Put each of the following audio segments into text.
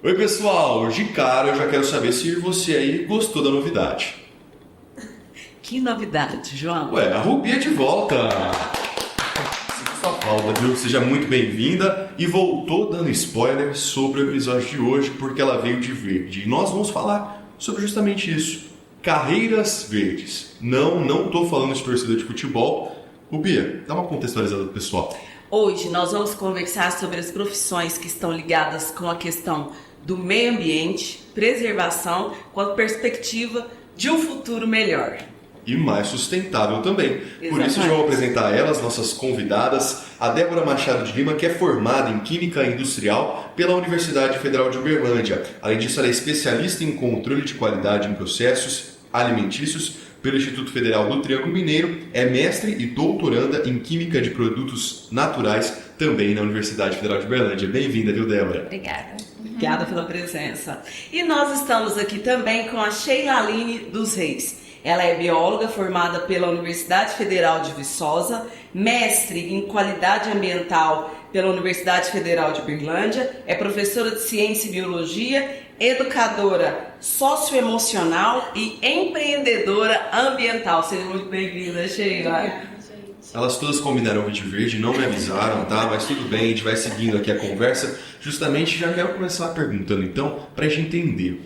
Oi pessoal, de cara eu já quero saber se você aí gostou da novidade. Que novidade, João? Ué, a Rubi é de volta! Sinto sua falta, viu? Seja muito bem-vinda e voltou dando spoiler sobre o episódio de hoje porque ela veio de verde. E nós vamos falar sobre justamente isso, carreiras verdes. Não tô falando de torcida de futebol. Rubi, dá uma contextualizada pro pessoal. Hoje nós vamos conversar sobre as profissões que estão ligadas com a questão do meio ambiente, preservação, com a perspectiva de um futuro melhor. E mais sustentável também. Exatamente. Por isso, eu vou apresentar elas, nossas convidadas, a Débora Machado de Lima, que é formada em Química Industrial pela Universidade Federal de Uberlândia. Além disso, ela é especialista em controle de qualidade em processos alimentícios pelo Instituto Federal do Triângulo Mineiro, é mestre e doutoranda em Química de Produtos Naturais, também na Universidade Federal de Uberlândia. Bem-vinda, viu, Débora? Obrigada pela presença. E nós estamos aqui também com a Sheila Aline dos Reis. Ela é bióloga formada pela Universidade Federal de Viçosa, mestre em qualidade ambiental pela Universidade Federal de Uberlândia, é professora de ciência e biologia, educadora socioemocional e empreendedora ambiental. Seja muito bem-vinda, Sheila. Elas todas combinaram o de verde, não me avisaram, tá? Mas tudo bem, a gente vai seguindo aqui a conversa. Justamente, já quero começar perguntando, então, para a gente entender.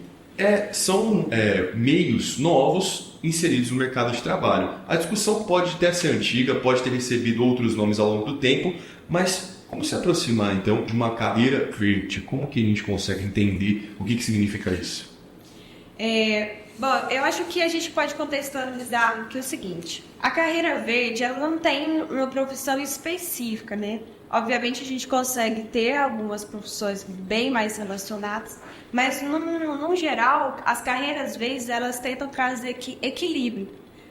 São meios novos inseridos no mercado de trabalho. A discussão pode até ser antiga, pode ter recebido outros nomes ao longo do tempo, mas como se aproximar, então, de uma carreira verde? Como que a gente consegue entender o que significa isso? Bom, eu acho que a gente pode contextualizar que é o seguinte: a carreira verde, ela não tem uma profissão específica, né? Obviamente a gente consegue ter algumas profissões bem mais relacionadas, mas no geral, as carreiras verdes, elas tentam trazer equilíbrio,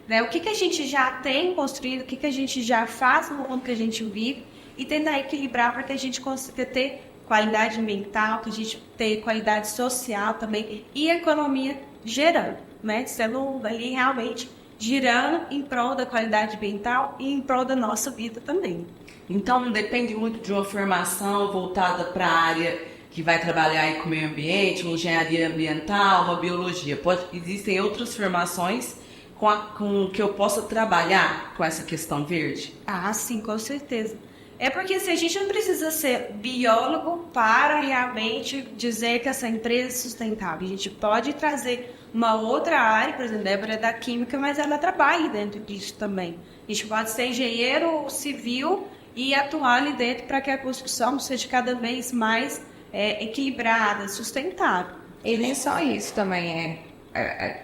né? O que a gente já tem construído, o que a gente já faz no mundo que a gente vive, e tentar equilibrar para que a gente consiga ter qualidade ambiental, que a gente tenha qualidade social também, e economia gerando, né? Sendo ali realmente girando em prol da qualidade ambiental e em prol da nossa vida também. Então não depende muito de uma formação voltada para a área que vai trabalhar aí com o meio ambiente, uma engenharia ambiental, uma biologia. Existem outras formações com que eu possa trabalhar com essa questão verde? Ah, sim, com certeza. É porque a gente não precisa ser biólogo para realmente dizer que essa empresa é sustentável. A gente pode trazer uma outra área, por exemplo, a Débora é da química, mas ela trabalha dentro disso também. A gente pode ser engenheiro civil e atuar ali dentro para que a construção seja cada vez mais equilibrada, sustentável. E nem só isso também,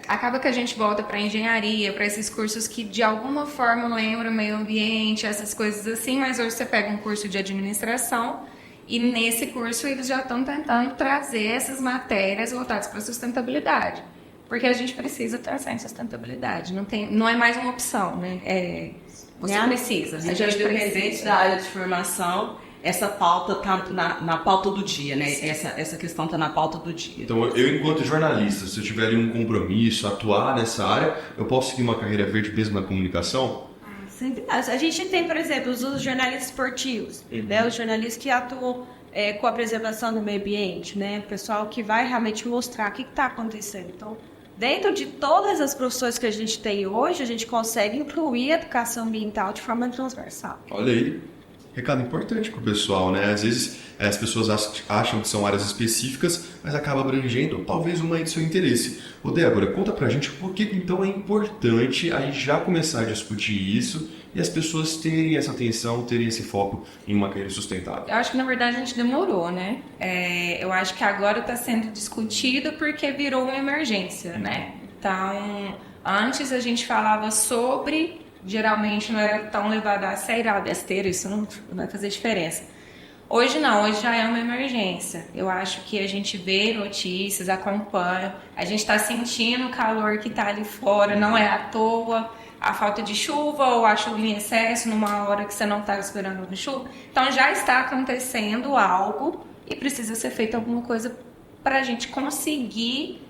acaba que a gente volta para engenharia, para esses cursos que de alguma forma lembram meio ambiente, essas coisas assim, mas hoje você pega um curso de administração e nesse curso eles já estão tentando trazer essas matérias voltadas para a sustentabilidade, porque a gente precisa trazer em sustentabilidade, não é mais uma opção, né? Você precisa, a gente independente da área de formação, essa pauta está na pauta do dia, né? Essa questão está na pauta do dia. Então, eu enquanto jornalista, se eu tiver ali um compromisso, atuar nessa área, eu posso seguir uma carreira verde mesmo na comunicação? Sempre. A gente tem, por exemplo, os jornalistas esportivos, né? Os jornalistas que atuam com a preservação do meio ambiente, né? O pessoal que vai realmente mostrar o que está acontecendo. Então, dentro de todas as profissões que a gente tem hoje, a gente consegue incluir a educação ambiental de forma transversal. Olha aí, recado importante para o pessoal, né? Às vezes as pessoas acham que são áreas específicas, mas acaba abrangendo talvez uma de seu interesse. Ô Débora, conta pra gente por que então é importante a gente já começar a discutir isso e as pessoas terem essa atenção, terem esse foco em uma carreira sustentável. Eu acho que na verdade a gente demorou, né? Eu acho que agora está sendo discutido porque virou uma emergência, né? Então, antes a gente falava sobre, geralmente não era tão levado a sério, besteira, isso não vai fazer diferença. Hoje não, hoje já é uma emergência. Eu acho que a gente vê notícias, acompanha, a gente está sentindo o calor que está ali fora, não é à toa a falta de chuva ou a chuva em excesso numa hora que você não está esperando chuva. Então já está acontecendo algo e precisa ser feita alguma coisa para a gente conseguir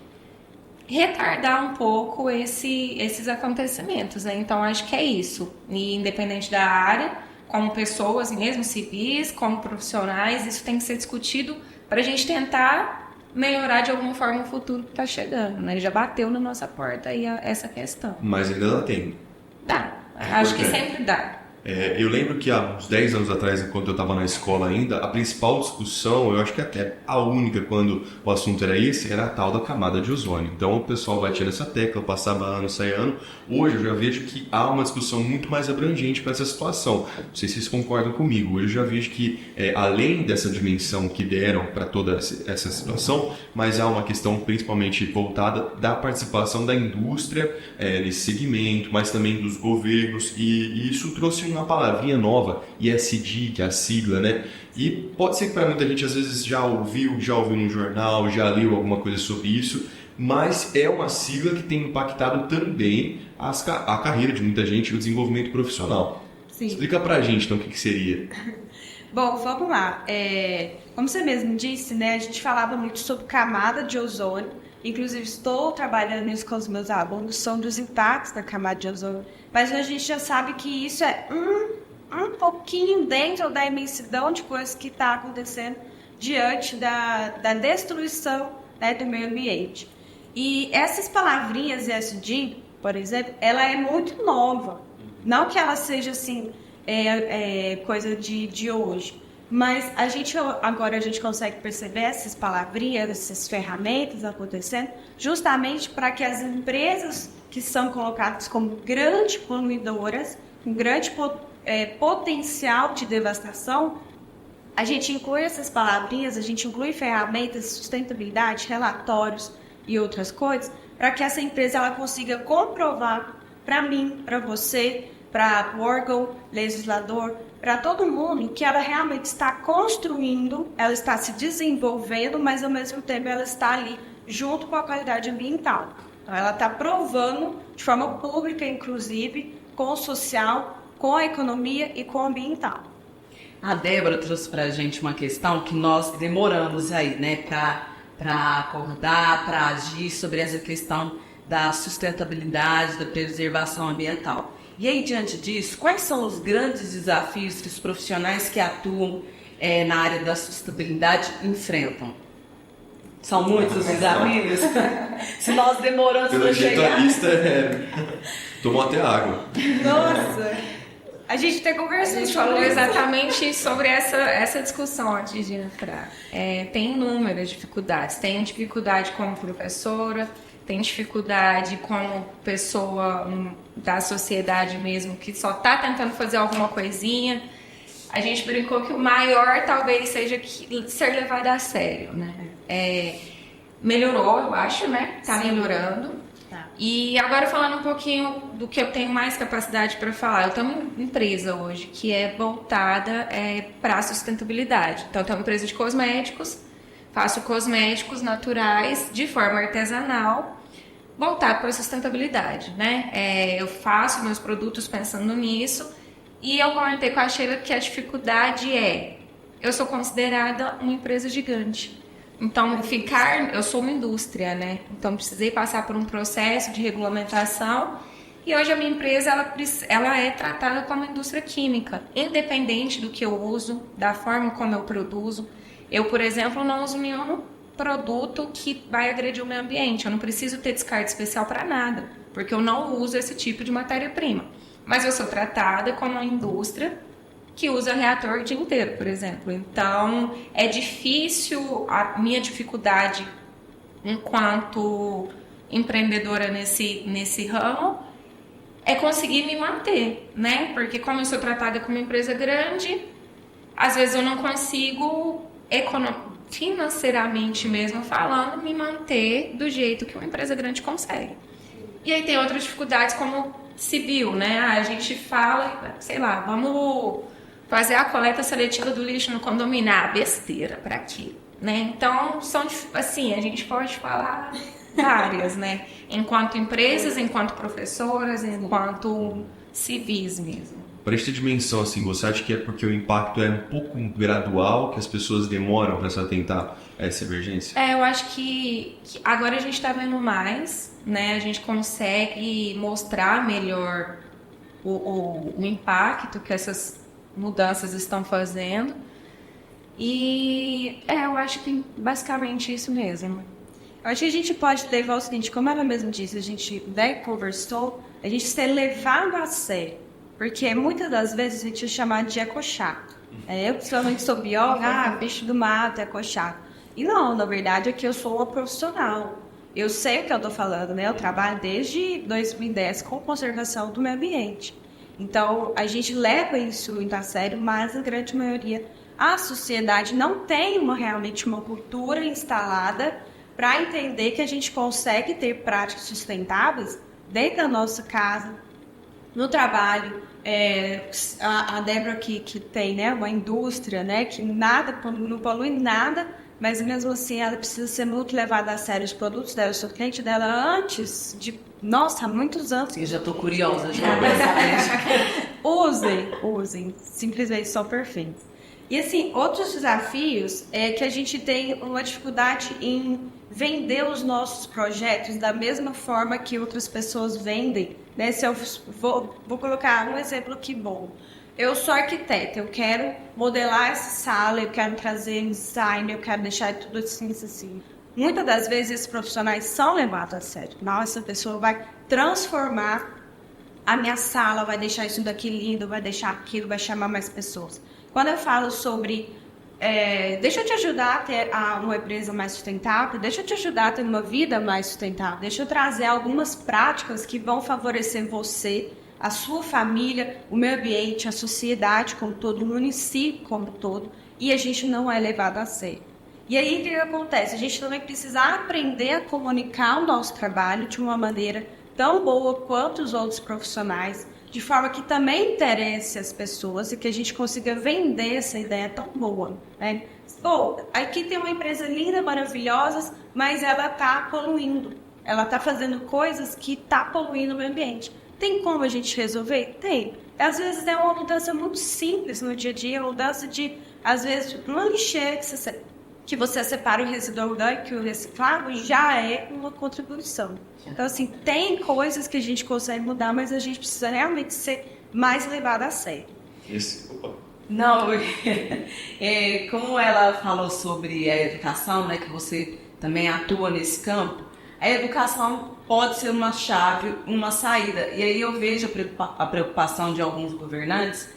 retardar um pouco esses acontecimentos, né? Então, acho que é isso. E independente da área, como pessoas mesmo, civis, como profissionais, isso tem que ser discutido para a gente tentar melhorar de alguma forma o futuro que está chegando, né? Já bateu na nossa porta aí essa questão. Mas ainda dá tempo. Dá. Acho que sempre dá. Eu lembro que há uns 10 anos atrás, enquanto eu estava na escola ainda, a principal discussão, eu acho que até a única quando o assunto era esse, era a tal da camada de ozônio. Então o pessoal batia nessa tecla, passava ano, saia ano. Hoje eu já vejo que há uma discussão muito mais abrangente para essa situação. Não sei se vocês concordam comigo. Hoje eu já vejo que, além dessa dimensão que deram para toda essa situação, mas há uma questão principalmente voltada da participação da indústria nesse segmento, mas também dos governos, e isso trouxe uma palavrinha nova, ESG, que é a sigla, né? E pode ser que para muita gente às vezes já ouviu no jornal, já leu alguma coisa sobre isso, mas é uma sigla que tem impactado também a carreira de muita gente e o desenvolvimento profissional. Sim. Explica pra gente, então, o que seria. Bom, vamos lá. Como você mesmo disse, né, a gente falava muito sobre camada de ozônio. Inclusive, estou trabalhando isso com os meus alunos, são dos impactos da camada de ozônio. Mas a gente já sabe que isso é um pouquinho dentro da imensidão de coisas que está acontecendo diante da destruição, né, do meio ambiente. E essas palavrinhas ESG, por exemplo, ela é muito nova. Não que ela seja assim, coisa de hoje. Mas agora a gente consegue perceber essas palavrinhas, essas ferramentas acontecendo, justamente para que as empresas que são colocadas como grandes poluidoras, com grande potencial de devastação, a gente inclui essas palavrinhas, a gente inclui ferramentas de sustentabilidade, relatórios e outras coisas, para que essa empresa ela consiga comprovar para mim, para você, para o órgão legislador, para todo mundo, que ela realmente está construindo, ela está se desenvolvendo, mas ao mesmo tempo ela está ali junto com a qualidade ambiental. Então ela está provando de forma pública, inclusive, com o social, com a economia e com o ambiental. A Débora trouxe para a gente uma questão que nós demoramos aí, né, para acordar, para agir sobre essa questão da sustentabilidade, da preservação ambiental. E aí, diante disso, quais são os grandes desafios que os profissionais que atuam na área da sustentabilidade enfrentam? São muitos os desafios? Se nós demoramos para chegar... Pelo jeito a lista tomou até água. Nossa! A gente tem conversado. A gente falou exatamente sobre essa discussão antes de entrar. Tem inúmeras dificuldades. Tem dificuldade como professora, tem dificuldade como pessoa da sociedade mesmo, que só está tentando fazer alguma coisinha. A gente brincou que o maior talvez seja ser levado a sério, né? Melhorou, eu acho, né? Tá melhorando. Tá. E agora falando um pouquinho do que eu tenho mais capacidade para falar. Eu tenho uma empresa hoje que é voltada para a sustentabilidade. Então, eu tenho uma empresa de cosméticos, faço cosméticos naturais de forma artesanal, voltado para a sustentabilidade, né? Eu faço meus produtos pensando nisso. E eu comentei com a Sheila que a dificuldade eu sou considerada uma empresa gigante. Então, eu sou uma indústria, né? Então, precisei passar por um processo de regulamentação. E hoje a minha empresa, ela é tratada como indústria química, independente do que eu uso, da forma como eu produzo. Eu, por exemplo, não uso nenhum produto que vai agredir o meio ambiente. Eu não preciso ter descarte especial para nada, porque eu não uso esse tipo de matéria-prima. Mas eu sou tratada como uma indústria que usa reator o dia inteiro, por exemplo. Então, é difícil, a minha dificuldade enquanto empreendedora nesse ramo é conseguir me manter, né? Porque como eu sou tratada como uma empresa grande, às vezes eu não consigo, financeiramente mesmo falando, me manter do jeito que uma empresa grande consegue. E aí tem outras dificuldades como civil, né? A gente fala, sei lá, vamos fazer a coleta seletiva do lixo no condomínio. Besteira, pra quê? Né? Então, assim, a gente pode falar várias, né? Enquanto empresas, enquanto professoras, enquanto civis mesmo. para a gente ter dimensão, assim, você acha que é porque o impacto é um pouco gradual, que as pessoas demoram para se atentar a essa emergência? Eu acho que agora a gente está vendo mais, né? A gente consegue mostrar melhor o impacto que essas mudanças estão fazendo. E eu acho que basicamente isso mesmo. Eu acho que a gente pode levar o seguinte, como ela mesma disse, a gente conversou, a gente ser levado a sério. Porque muitas das vezes a gente é chamado de ecochato. Eu, principalmente, sou bióloga, bicho do mato, ecochato. E não, na verdade, é que eu sou uma profissional. Eu sei o que eu estou falando, né? Eu trabalho desde 2010 com conservação do meio ambiente. Então, a gente leva isso muito a sério, mas a grande maioria, a sociedade não tem realmente uma cultura instalada para entender que a gente consegue ter práticas sustentáveis dentro da nossa casa, no trabalho. A Débora que tem, né, uma indústria, né, que não polui nada, mas mesmo assim ela precisa ser muito levada a sério. Os produtos dela, eu sou cliente dela antes de, há muitos anos. Eu já estou curiosa, já. Usem, simplesmente são perfeitos. E assim, outros desafios é que a gente tem uma dificuldade em vender os nossos projetos da mesma forma que outras pessoas vendem, né? Se eu vou colocar um exemplo que bom. Eu sou arquiteta, eu quero modelar essa sala, eu quero trazer design, eu quero deixar tudo assim. Muitas das vezes esses profissionais são levados a sério. Nossa, essa pessoa vai transformar a minha sala, vai deixar isso daqui lindo, vai deixar aquilo, vai chamar mais pessoas. Quando eu falo sobre, deixa eu te ajudar a ter uma empresa mais sustentável, deixa eu te ajudar a ter uma vida mais sustentável, deixa eu trazer algumas práticas que vão favorecer você, a sua família, o meio ambiente, a sociedade como todo, o município como todo, e a gente não é levado a sério. E aí o que acontece? A gente também precisa aprender a comunicar o nosso trabalho de uma maneira tão boa quanto os outros profissionais, de forma que também interesse as pessoas e que a gente consiga vender essa ideia tão boa, né? Aqui tem uma empresa linda, maravilhosa, mas ela está poluindo. Ela está fazendo coisas que está poluindo o meio ambiente. Tem como a gente resolver? Tem. Às vezes é uma mudança muito simples no dia a dia, uma mudança de, às vezes, uma lixeira que você separa o resíduo orgânico e o reciclável, já é uma contribuição. Então, assim, tem coisas que a gente consegue mudar, mas a gente precisa realmente ser mais levado a sério. Não, como ela falou sobre a educação, né, que você também atua nesse campo, a educação pode ser uma chave, uma saída. E aí eu vejo a preocupação de alguns governantes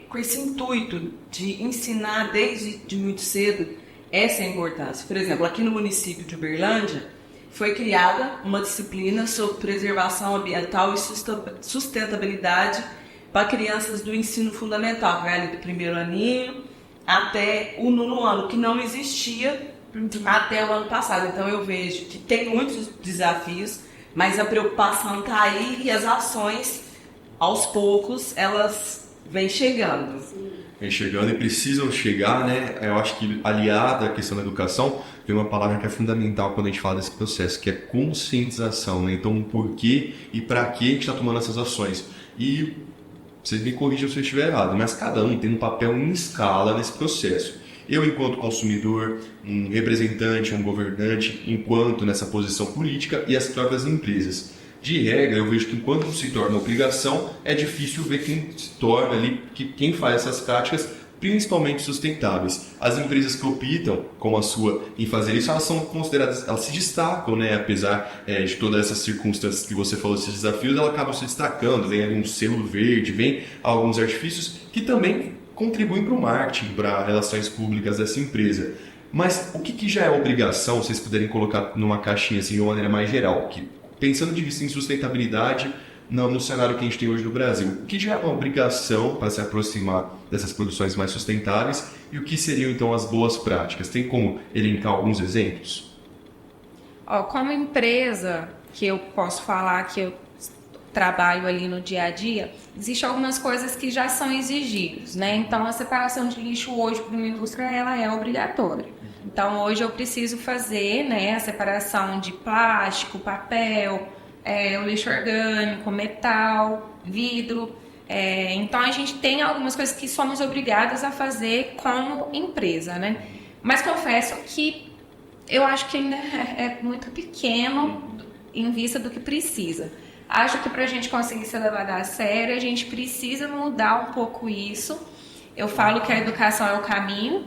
com esse intuito de ensinar desde muito cedo essa importância. Por exemplo, aqui no município de Uberlândia, foi criada uma disciplina sobre preservação ambiental e sustentabilidade para crianças do ensino fundamental, que vai ali do primeiro aninho até o 9º ano, que não existia até o ano passado. Então eu vejo que tem muitos desafios, mas a preocupação está aí e as ações, aos poucos, elas vêm chegando. Vem chegando e precisam chegar, né? Eu acho que aliada à questão da educação, tem uma palavra que é fundamental quando a gente fala desse processo, que é conscientização, né? Então, por que e para que a gente está tomando essas ações? E vocês me corrijam se eu estiver errado, mas cada um tem um papel em escala nesse processo. Eu, enquanto consumidor, um representante, um governante, enquanto nessa posição política e as próprias empresas. De regra, eu vejo que enquanto se torna obrigação, é difícil ver quem se torna ali, quem faz essas práticas, principalmente sustentáveis. As empresas que optam, como a sua, em fazer isso, elas são consideradas, elas se destacam, né? Apesar de todas essas circunstâncias que você falou, esses desafios, elas acabam se destacando, vem ali um selo verde, vem alguns artifícios que também contribuem para o marketing, para relações públicas dessa empresa. Mas o que já é obrigação, vocês puderem colocar numa caixinha assim, de uma maneira mais geral, que, pensando de vista em sustentabilidade no cenário que a gente tem hoje no Brasil, o que já é uma obrigação para se aproximar dessas produções mais sustentáveis e o que seriam então as boas práticas? Tem como elencar alguns exemplos? Como empresa, que eu posso falar que eu trabalho ali no dia a dia, existem algumas coisas que já são exigidas, né? Então, a separação de lixo hoje para uma indústria, ela é obrigatória. Então, hoje eu preciso fazer, né, a separação de plástico, papel, o lixo orgânico, metal, vidro. Então a gente tem algumas coisas que somos obrigadas a fazer como empresa, né? Mas confesso que eu acho que ainda é muito pequeno em vista do que precisa. Acho que para a gente conseguir ser levado a sério, a gente precisa mudar um pouco isso. Eu falo que a educação é o caminho.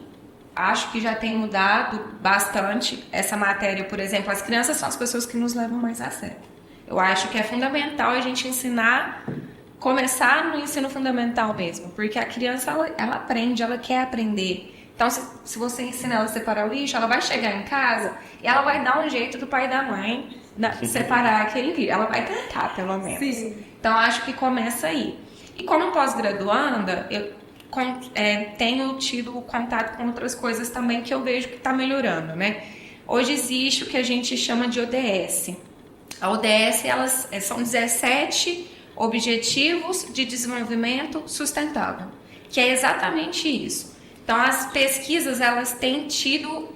Acho que já tem mudado bastante essa matéria, por exemplo. As crianças são as pessoas que nos levam mais a sério. Eu acho que é fundamental a gente ensinar, começar no ensino fundamental mesmo, porque a criança, ela aprende, ela quer aprender. Então, se você ensina ela a separar o lixo, ela vai chegar em casa e ela vai dar um jeito do pai e da mãe separar aquele lixo. Ela vai tentar, pelo menos. Sim. Então, acho que começa aí. E como pós-graduanda, eu tenho tido contato com outras coisas também que eu vejo que está melhorando, né? Hoje existe o que a gente chama de ODS. A ODS, elas são 17 Objetivos de Desenvolvimento Sustentável, que é exatamente isso. Então, as pesquisas, elas têm tido,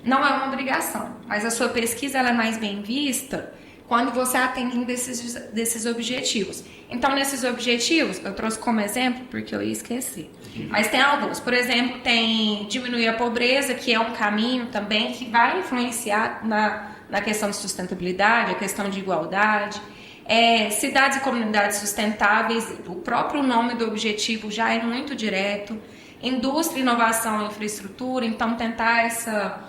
não é uma obrigação, mas a sua pesquisa ela é mais bem vista quando você atende desses objetivos. Então, nesses objetivos, eu trouxe como exemplo, porque eu ia esquecer. Mas tem alguns. Por exemplo, tem diminuir a pobreza, que é um caminho também que vai influenciar na questão de sustentabilidade, a questão de igualdade. Cidades e comunidades sustentáveis, o próprio nome do objetivo já é muito direto. Indústria, inovação e infraestrutura, então tentar essa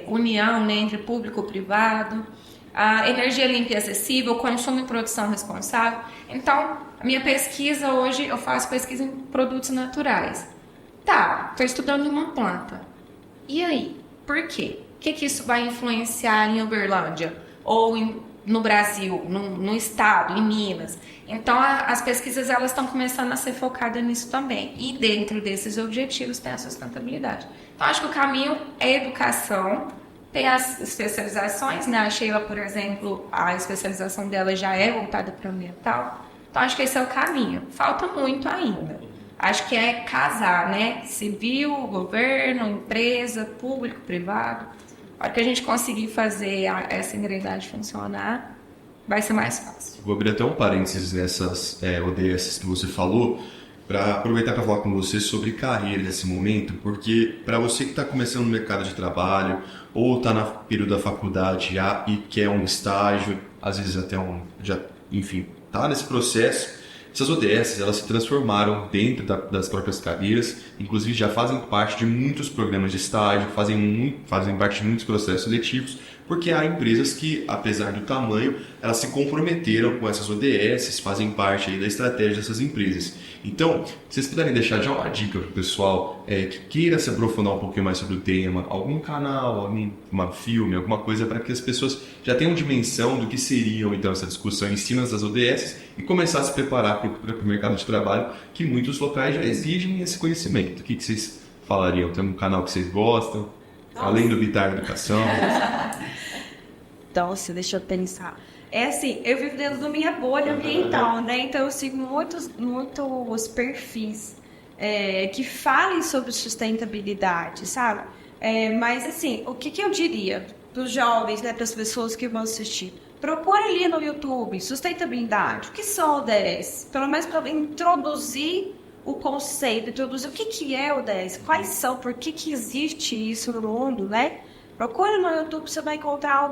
união, né, entre público e privado. A energia limpa e acessível, consumo e produção responsável. Então, a minha pesquisa hoje, eu faço pesquisa em produtos naturais. Tá, estou estudando uma planta. E aí? Por quê? O que isso vai influenciar em Uberlândia? Ou no Brasil, no estado, em Minas? Então, as pesquisas elas estão começando a ser focadas nisso também. E dentro desses objetivos tem a sustentabilidade. Então, acho que o caminho é educação. Tem as especializações, né? A Sheila, por exemplo, a especialização dela já é voltada para o ambiental. Então, acho que esse é o caminho. Falta muito ainda. Acho que é casar, né? Civil, governo, empresa, público, privado. A hora que a gente conseguir fazer essa engrenagem funcionar, vai ser mais fácil. Vou abrir até um parênteses nessas ODS que você falou, para aproveitar para falar com você sobre carreira nesse momento, porque para você que está começando no mercado de trabalho ou está no período da faculdade já e quer um estágio, às vezes até enfim, está nesse processo, essas ODS elas se transformaram dentro das próprias carreiras, inclusive já fazem parte de muitos programas de estágio, fazem parte de muitos processos seletivos, porque há empresas que, apesar do tamanho, elas se comprometeram com essas ODS, fazem parte aí da estratégia dessas empresas. Então, se vocês puderem deixar já uma dica para o pessoal que queira se aprofundar um pouquinho mais sobre o tema, algum canal, algum filme, alguma coisa para que as pessoas já tenham dimensão do que seriam então essa discussão em cima das ODS e começar a se preparar para o mercado de trabalho, que muitos locais já exigem esse conhecimento. O que vocês falariam? Tem um canal que vocês gostam? Nossa. Além do Bitar Educação? Então, deixa eu pensar. Assim, eu vivo dentro da minha bolha ambiental, né? Então, eu sigo muitos perfis que falem sobre sustentabilidade, sabe? Mas, assim, o que eu diria para os jovens, né, para as pessoas que vão assistir? Procure ali no YouTube, sustentabilidade. O que são ODS? Pelo menos para introduzir o conceito, introduzir o que é ODS, quais são, por que existe isso no mundo, né? Procure no YouTube, você vai encontrar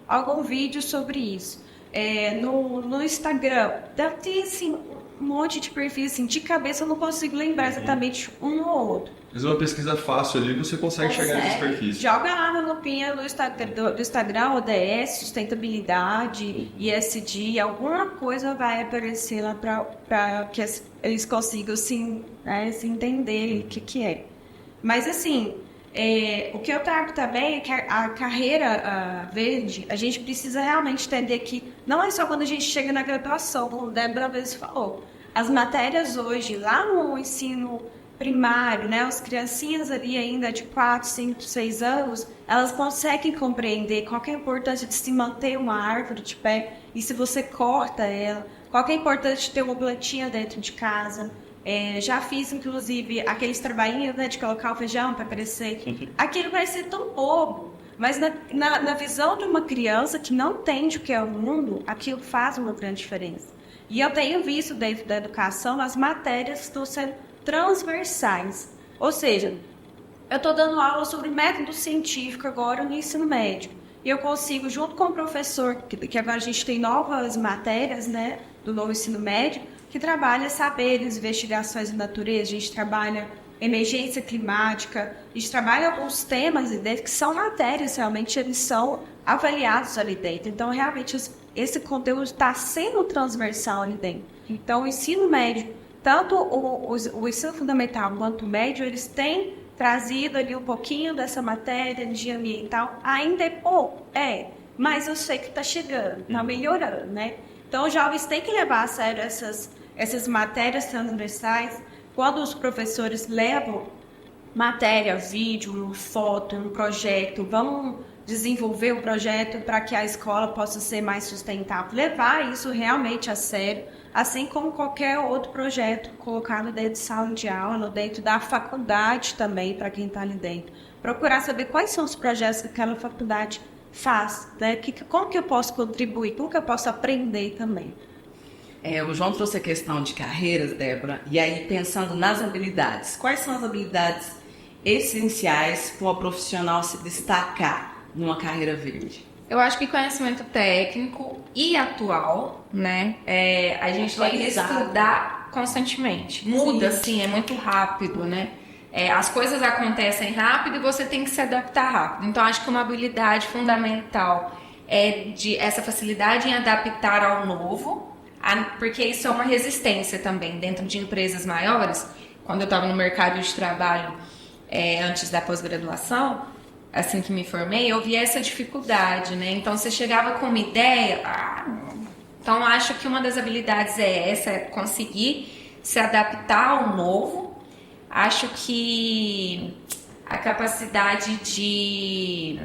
algum vídeo sobre isso. No Instagram, deve ter assim, um monte de perfis, assim, de cabeça eu não consigo lembrar exatamente um ou outro. Mas uma pesquisa fácil ali, você consegue chegar nesses perfis. Joga lá na lupinha do Instagram, ODS, sustentabilidade, ESG, alguma coisa vai aparecer lá para que eles consigam se entender o que é. Mas assim, o que eu trago também é que a carreira verde, a gente precisa realmente entender que não é só quando a gente chega na graduação, como o Débora Vez falou. As matérias hoje, lá no ensino primário, né, as criancinhas ali ainda de 4, 5, 6 anos, elas conseguem compreender qual que é a importância de se manter uma árvore de pé e se você corta ela, qual que é a importância de ter uma plantinha dentro de casa. Já fiz, inclusive, aqueles trabalhinhos, né, de colocar o feijão para crescer. Aquilo vai ser tão bobo, mas na visão de uma criança que não entende o que é o mundo, aquilo faz uma grande diferença. E eu tenho visto dentro da educação as matérias que estão sendo transversais. Ou seja, eu estou dando aula sobre método científico agora no ensino médio. E eu consigo, junto com o professor, que agora a gente tem novas matérias, né, do novo ensino médio, que trabalha saberes, investigações de natureza, a gente trabalha emergência climática, a gente trabalha alguns temas ali dentro que são matérias, realmente eles são avaliados ali dentro. Então, realmente, esse conteúdo está sendo transversal ali dentro. Então, o ensino médio, tanto o ensino fundamental quanto o médio, eles têm trazido ali um pouquinho dessa matéria de ambiental. Ainda é pouco, mas eu sei que está chegando, está melhorando, né? Então, os jovens têm que levar a sério essas matérias transversais. Quando os professores levam matéria, vídeo, foto, um projeto, vão desenvolver um projeto para que a escola possa ser mais sustentável, levar isso realmente a sério, assim como qualquer outro projeto colocado dentro de sala de aula, dentro da faculdade também, para quem está ali dentro. Procurar saber quais são os projetos que aquela faculdade faz, né? Como que eu posso contribuir, como que eu posso aprender também. O João trouxe a questão de carreiras, Débora, e aí pensando nas habilidades. Quais são as habilidades essenciais para o profissional se destacar numa carreira verde? Eu acho que conhecimento técnico e atual, né? A gente tem que estudar constantemente. Muda, assim, é muito rápido, né? As coisas acontecem rápido e você tem que se adaptar rápido. Então, acho que uma habilidade fundamental é essa facilidade em adaptar ao novo, porque isso é uma resistência também dentro de empresas maiores. Quando eu estava no mercado de trabalho antes da pós-graduação, assim que me formei, eu vi essa dificuldade, né? Então, você chegava com uma ideia... Então, acho que uma das habilidades é conseguir se adaptar ao novo. Acho que a capacidade de...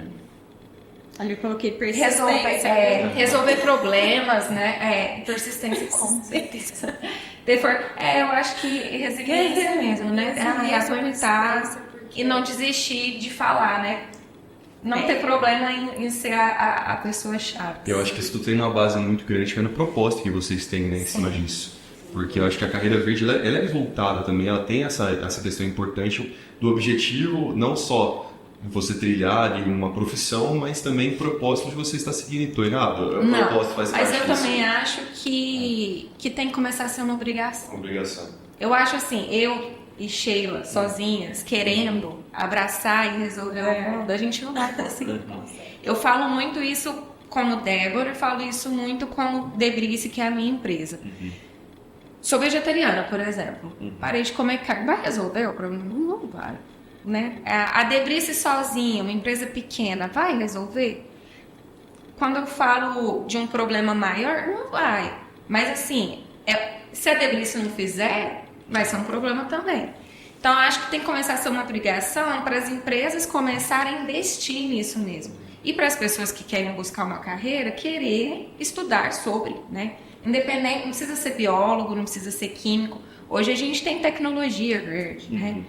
Ali eu coloquei persistência. Resolver problemas, né? Persistência, com certeza. Eu acho que resiliência mesmo, né? Aguentar e não desistir de falar, né? Não ter problema em ser a pessoa chata. Eu acho que isso tudo tem uma base muito grande, que é no propósito que vocês têm, né, em cima disso. Porque eu acho que a carreira verde, ela é resultada também, ela tem essa questão importante do objetivo, não só você trilhar ali uma profissão, mas também o propósito de você estar seguindo. Estou errado? Não, propósito faz mas parte eu disso. também acho que tem que começar a ser uma obrigação. Obrigação. Eu acho assim, eu e Sheila, sozinhas, querendo abraçar e resolver o mundo, a gente não vai conseguir. Eu falo muito isso como Débora, eu falo isso muito como Debrice, que é a minha empresa. Sou vegetariana, por exemplo. Parei de comer carne. Vai resolver o problema? Não vai. Né? A Debrice sozinha, uma empresa pequena, vai resolver? Quando eu falo de um problema maior, não vai. Mas assim, se a Debrice não fizer, vai ser um problema também. Então, acho que tem que começar a ser uma obrigação para as empresas começarem a investir nisso mesmo. E para as pessoas que querem buscar uma carreira, querer estudar sobre, né? Independente, não precisa ser biólogo, não precisa ser químico. Hoje a gente tem tecnologia verde, né?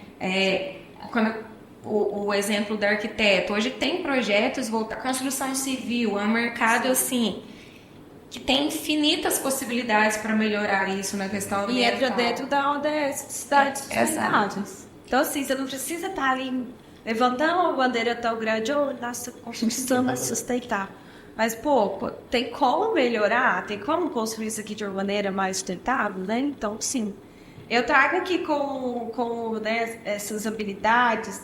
O exemplo da arquiteto, hoje tem projetos voltados à construção civil, é um mercado assim que tem infinitas possibilidades para melhorar isso na questão ambiental. E entra dentro da ODS, cidades sustentadas. Então, assim, você não precisa estar ali levantando uma bandeira tão grande, nossa construção é sustentável. Mas, tem como melhorar, tem como construir isso aqui de uma maneira mais sustentável, né? Então, sim. Eu trago aqui com né, essas habilidades,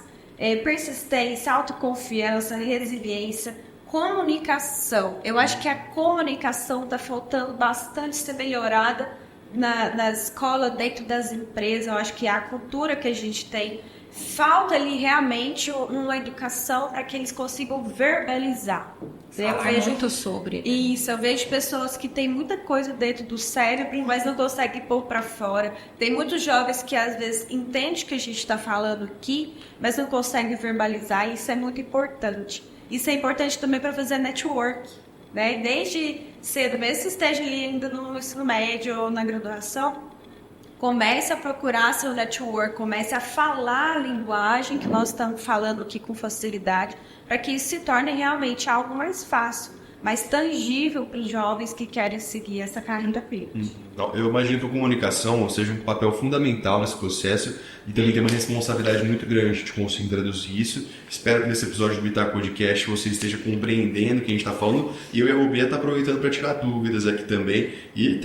persistência, autoconfiança, resiliência, comunicação. Eu acho que a comunicação está faltando bastante ser melhorada na escola, dentro das empresas. Eu acho que a cultura que a gente tem, falta ali realmente uma educação para que eles consigam verbalizar. Eu vejo muito sobre. Isso, eu vejo pessoas que têm muita coisa dentro do cérebro, mas não conseguem pôr para fora. Tem muitos jovens que às vezes entendem o que a gente está falando aqui, mas não conseguem verbalizar, e isso é muito importante. Isso é importante também para fazer network, né? Desde cedo, mesmo se esteja ali ainda no ensino médio ou na graduação, comece a procurar seu network, comece a falar a linguagem que nós estamos falando aqui com facilidade, para que isso se torne realmente algo mais fácil. mais tangível para os jovens que querem seguir essa carreira verde. Eu imagino que a comunicação seja um papel fundamental nesse processo e também tem uma responsabilidade muito grande de conseguir traduzir isso. Espero que nesse episódio do Bitar Podcast você esteja compreendendo o que a gente está falando e eu e a Rubia tá aproveitando para tirar dúvidas aqui também e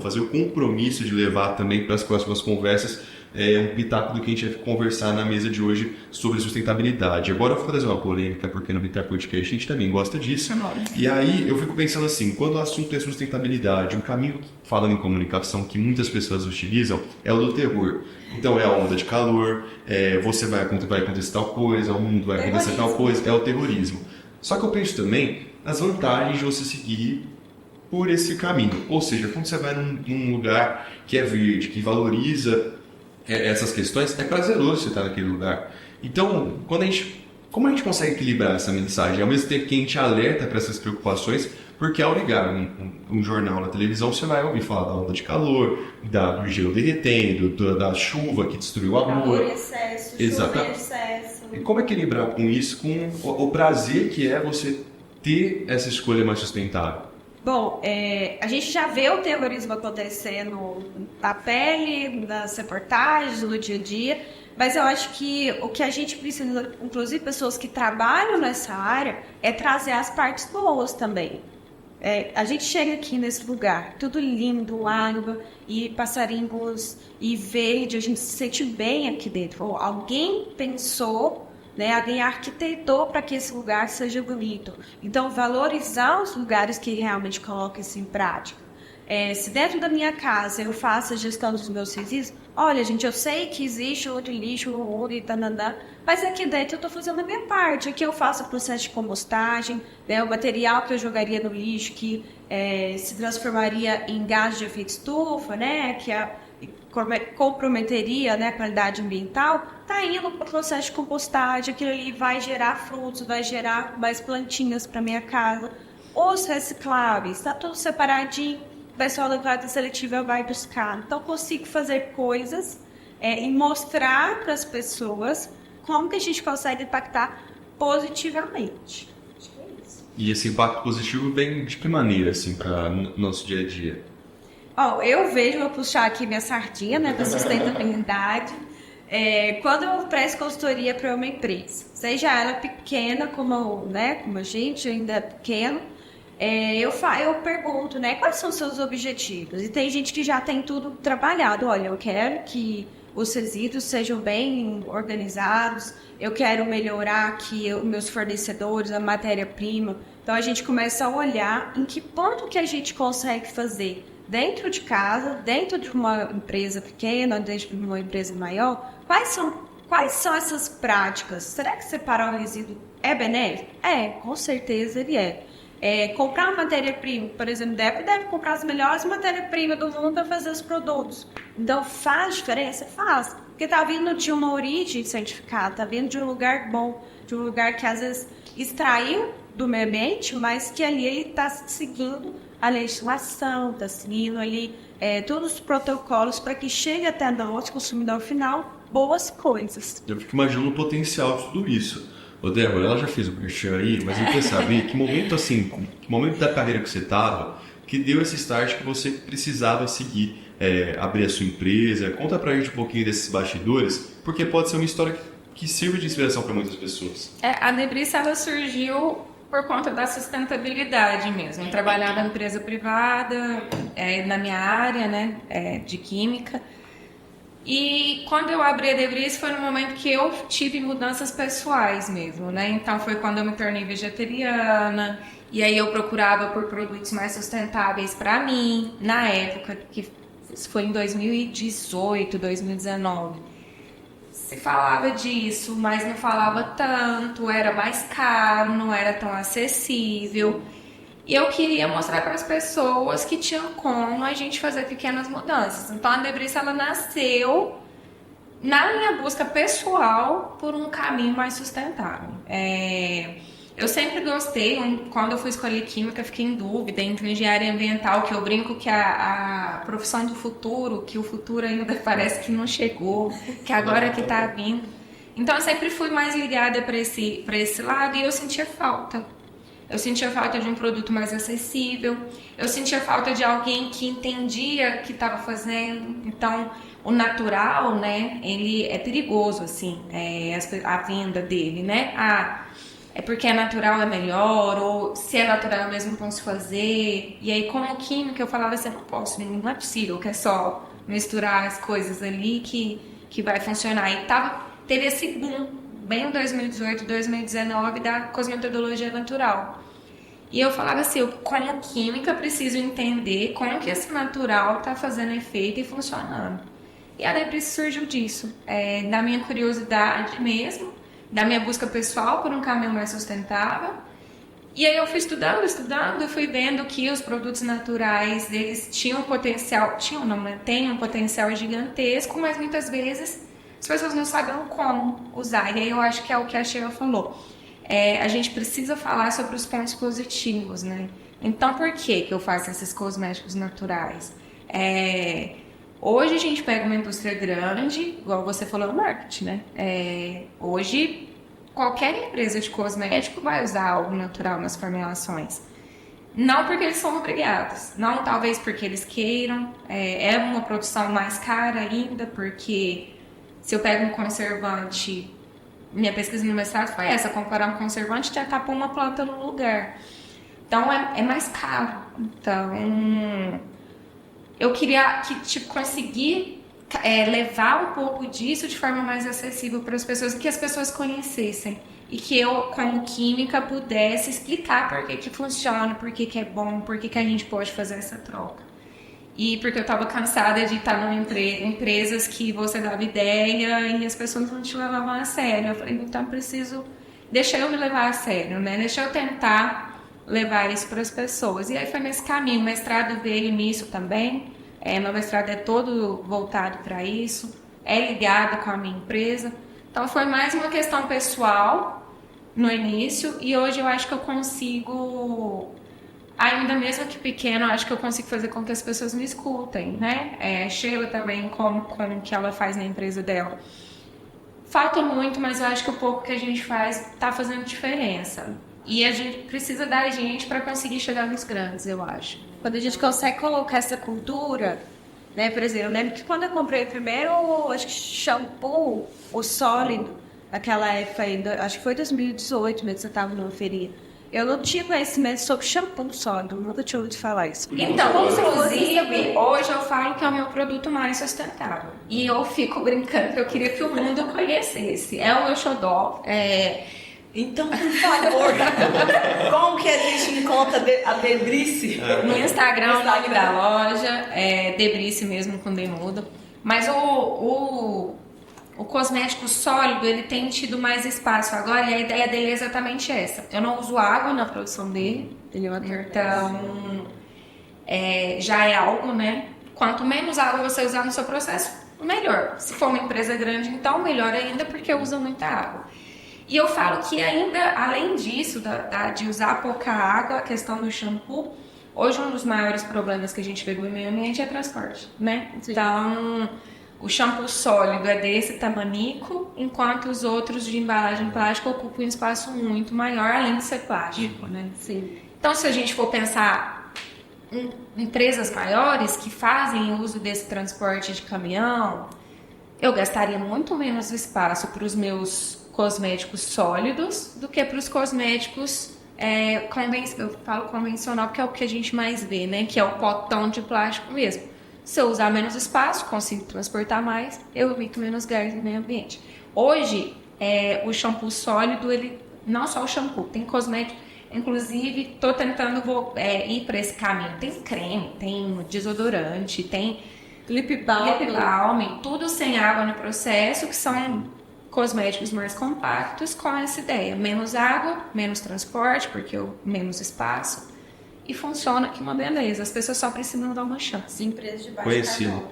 fazer o compromisso de levar também para as próximas conversas um pitaco do que a gente vai conversar na mesa de hoje sobre sustentabilidade. Agora eu vou trazer uma polêmica, porque no Bitar Podcast a gente também gosta disso. E aí eu fico pensando assim, quando o assunto é sustentabilidade, um caminho, falando em comunicação, que muitas pessoas utilizam é o do terror. Então é a onda de calor, você vai acontecer tal coisa, o mundo vai acontecer tal coisa, é o terrorismo. Só que eu penso também nas vantagens de você seguir por esse caminho. Ou seja, quando você vai num lugar que é verde, que valoriza essas questões, é prazeroso você estar naquele lugar. Então, como a gente consegue equilibrar essa mensagem? Ao mesmo tempo que a gente alerta para essas preocupações, porque ao ligar um jornal na televisão, você vai ouvir falar da onda de calor, do gelo derretendo, da chuva que destruiu o amor. Calor em excesso, chuva em excesso. E como equilibrar com isso, com o prazer que é você ter essa escolha mais sustentável? Bom, a gente já vê o terrorismo acontecendo na pele, nas reportagens, no dia a dia, mas eu acho que o que a gente precisa, inclusive pessoas que trabalham nessa área, é trazer as partes boas também. A gente chega aqui nesse lugar, tudo lindo, água, e passarinhos, e verde, a gente se sente bem aqui dentro. Ou alguém pensou, alguém arquitetou para que esse lugar seja bonito. Então, valorizar os lugares que realmente colocam isso em prática. Se dentro da minha casa eu faço a gestão dos meus resíduos, olha, gente, eu sei que existe outro lixo, mas aqui dentro eu estou fazendo a minha parte. Aqui eu faço o processo de compostagem, o material que eu jogaria no lixo, que se transformaria em gás de efeito estufa, que comprometeria a qualidade ambiental, está indo para o processo de compostagem, aquilo ali vai gerar frutos, vai gerar mais plantinhas para minha casa. Os recicláveis, está tudo separadinho, o pessoal da coleta seletiva vai buscar. Então, consigo fazer coisas e mostrar para as pessoas como que a gente consegue impactar positivamente. Acho que é isso. E esse impacto positivo vem de que maneira, assim, para o nosso dia a dia? Eu vou puxar aqui minha sardinha, da sustentabilidade. Quando eu presto consultoria para uma empresa, seja ela pequena, como a gente ainda é pequeno, eu pergunto, quais são os seus objetivos? E tem gente que já tem tudo trabalhado. Olha, eu quero que os resíduos sejam bem organizados, eu quero melhorar aqui meus fornecedores, a matéria-prima. Então, a gente começa a olhar em que ponto que a gente consegue fazer dentro de casa, dentro de uma empresa pequena, dentro de uma empresa maior, quais são essas práticas? Será que separar o resíduo é benéfico? Com certeza ele é. Comprar uma matéria-prima, por exemplo, deve comprar as melhores matérias-primas do mundo para fazer os produtos. Então, faz diferença? Faz. Porque está vindo de uma origem certificada, está vindo de um lugar bom, de um lugar que às vezes extraiu do meio ambiente, mas que ali ele está seguindo a legislação, está seguindo ali todos os protocolos para que chegue até nós, consumidor final, boas coisas. Eu fico imaginando o potencial de tudo isso. Ô Débora, ela já fez o merchan aí, mas eu queria saber que momento da carreira que você estava, que deu esse start que você precisava seguir, abrir a sua empresa. Conta pra gente um pouquinho desses bastidores, porque pode ser uma história que sirva de inspiração para muitas pessoas. A Nebrissa, ela surgiu por conta da sustentabilidade mesmo. Eu trabalhava em empresa privada, na minha área, de química. E quando eu abri a Debris foi no momento que eu tive mudanças pessoais mesmo, Então foi quando eu me tornei vegetariana, e aí eu procurava por produtos mais sustentáveis para mim, na época, que foi em 2018, 2019. Se falava disso, mas não falava tanto, era mais caro, não era tão acessível. E eu queria mostrar para as pessoas que tinham como a gente fazer pequenas mudanças. Então a Debris, ela nasceu na minha busca pessoal por um caminho mais sustentável. Eu sempre gostei, quando eu fui escolher química, fiquei em dúvida entre engenharia ambiental, que eu brinco que a profissão do futuro, que o futuro ainda parece que não chegou, que agora que está vindo. Então eu sempre fui mais ligada para esse lado e eu sentia falta. Eu sentia falta de um produto mais acessível. Eu sentia falta de alguém que entendia o que estava fazendo. Então, o natural, né, ele é perigoso, assim, a venda dele, né? É porque é natural é melhor, ou se é natural mesmo posso fazer. E aí, como química, eu falava assim, não é possível que é só misturar as coisas ali que vai funcionar. E teve esse boom, bem em 2018, 2019, da cosmetologia natural. E eu falava assim, eu, como química, preciso entender como que esse natural está fazendo efeito e funcionando. E a Debrice surgiu disso, da minha curiosidade mesmo, da minha busca pessoal por um caminho mais sustentável. E aí eu fui estudando, eu fui vendo que os produtos naturais, eles tinham potencial, tem um potencial gigantesco, mas muitas vezes as pessoas não sabiam como usar. E aí eu acho que é o que a Sheila falou. A gente precisa falar sobre os pontos positivos, né? Então, por que eu faço esses cosméticos naturais? Hoje a gente pega uma indústria grande, igual você falou no marketing, né? Hoje, qualquer empresa de cosmético vai usar algo natural nas formulações. Não porque eles são obrigados, não talvez porque eles queiram. É uma produção mais cara ainda, porque se eu pego um conservante, minha pesquisa no mestrado foi essa, comparar um conservante e tentar pôr uma planta no lugar. Então, é mais caro. Então, eu queria conseguir levar um pouco disso de forma mais acessível para as pessoas, que as pessoas conhecessem. E que eu, como química, pudesse explicar por que funciona, por que é bom, por que a gente pode fazer essa troca. E porque eu estava cansada de estar em empresas que você dava ideia e as pessoas não te levavam a sério. Eu falei, então deixa eu me levar a sério, né? Deixa eu tentar levar isso para as pessoas. E aí foi nesse caminho. O mestrado veio nisso também. Meu mestrado é todo voltado para isso. É ligado com a minha empresa. Então foi mais uma questão pessoal no início. E hoje eu acho que eu consigo, ainda mesmo que pequeno, eu acho que eu consigo fazer com que as pessoas me escutem, né? A Sheila também, como que ela faz na empresa dela. Falta muito, mas eu acho que o pouco que a gente faz está fazendo diferença. E a gente precisa da gente para conseguir chegar nos grandes, eu acho. Quando a gente consegue colocar essa cultura, né? Por exemplo, eu lembro que quando eu comprei o primeiro, acho que shampoo, o sólido, naquela época ainda, acho que foi 2018 mesmo, você estava numa feria. Eu não tinha conhecimento sobre shampoo sólido, nunca tinha ouvido falar isso. Então, inclusive, hoje eu falo que é o meu produto mais sustentável. E eu fico brincando que eu queria que o mundo conhecesse. É o meu xodó. Então, por favor, como que a gente encontra a Debrice? No Instagram, o nome da loja, Debrice mesmo com D mudo. Mas o cosmético sólido, ele tem tido mais espaço agora e a ideia dele é exatamente essa. Eu não uso água na produção dele, então já é algo, né? Quanto menos água você usar no seu processo, melhor. Se for uma empresa grande, então melhor ainda, porque usa muita água. E eu falo que ainda, além disso, de usar pouca água, a questão do shampoo, hoje um dos maiores problemas que a gente vê no meio ambiente é transporte, né? Então, o shampoo sólido é desse tamanico, enquanto os outros de embalagem plástica ocupam um espaço muito maior, além de ser plástico, né? Sim. Então, se a gente for pensar em empresas maiores que fazem uso desse transporte de caminhão, eu gastaria muito menos espaço para os meus cosméticos sólidos do que para os cosméticos eu falo convencional porque é o que a gente mais vê, né? Que é o potão de plástico mesmo. Se eu usar menos espaço, consigo transportar mais, eu emito menos gás no meio ambiente. Hoje, o shampoo sólido, ele não só o shampoo, tem cosmético, inclusive estou tentando ir para esse caminho. Tem creme, tem desodorante, tem lip balm, tudo sem água no processo, que são cosméticos mais compactos com essa ideia. Menos água, menos transporte, porque menos espaço. E funciona que uma beleza. As pessoas só precisam dar uma chance. Empresas de baixo Conhecido.